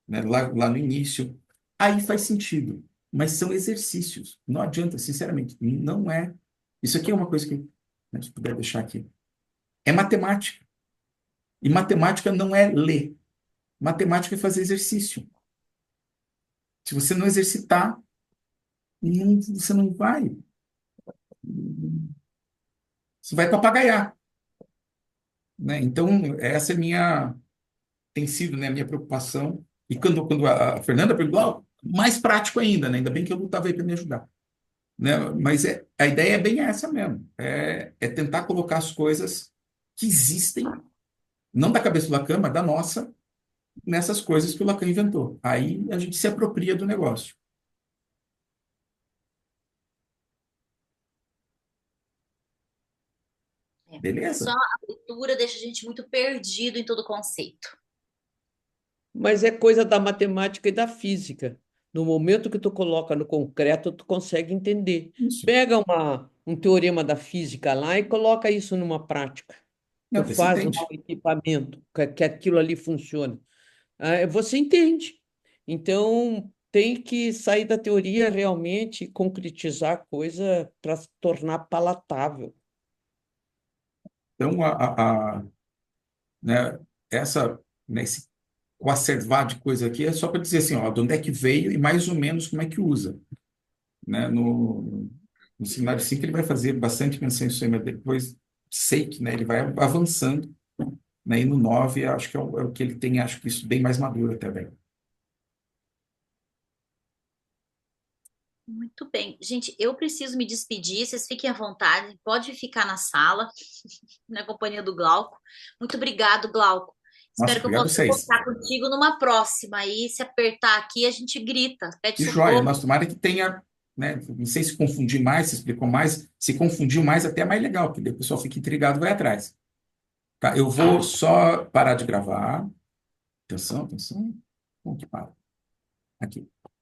né, lá no início, aí faz sentido. Mas são exercícios. Não adianta, sinceramente, não é. Isso aqui é uma coisa que, né, se puder deixar aqui. É matemática. E matemática não é ler. Matemática é fazer exercício. Se você não exercitar, você não vai. Você vai papagaiar. Né? Então, essa tem sido, né, a minha preocupação. E quando a Fernanda perguntou, mais prático ainda, né? Ainda bem que eu não estava aí para me ajudar. né? Mas a ideia é bem essa mesmo. É tentar colocar as coisas que existem, não da cabeça do Lacan, mas da nossa, nessas coisas que o Lacan inventou. Aí a gente se apropria do negócio. Porque só Beleza? a leitura deixa a gente muito perdido em todo o conceito. Mas é coisa da matemática e da física. No momento que tu coloca no concreto, tu consegue entender. Isso. Pega um teorema da física lá e coloca isso numa prática. Tu Não, você faz lá entende. o equipamento, que aquilo ali funcione. Você entende. Então, tem que sair da teoria realmente e concretizar a coisa para se tornar palatável. Então, né, esse coacervar de coisa aqui é só para dizer assim, ó, de onde é que veio e mais ou menos como é que usa. Né? No seminário 5 ele vai fazer bastante menção a isso aí, mas depois sei que, né, ele vai avançando, né? E no 9 acho que é o que ele tem, acho que isso bem mais maduro também. Muito bem. Gente, eu preciso me despedir. Vocês fiquem à vontade. Pode ficar na sala, na companhia do Glauco. Muito obrigado, Glauco. Nossa, Espero que eu obrigado a possa vocês. contar contigo numa próxima. Aí, se apertar aqui, a gente grita, pede Que joia, socorro. nossa, tomara que tenha, né, não sei se confundir mais, se explicou mais, se confundiu mais até é mais legal, porque daí o pessoal fica intrigado e vai atrás. Tá, eu vou só parar de gravar. Atenção, atenção. Bom, que para. Aqui.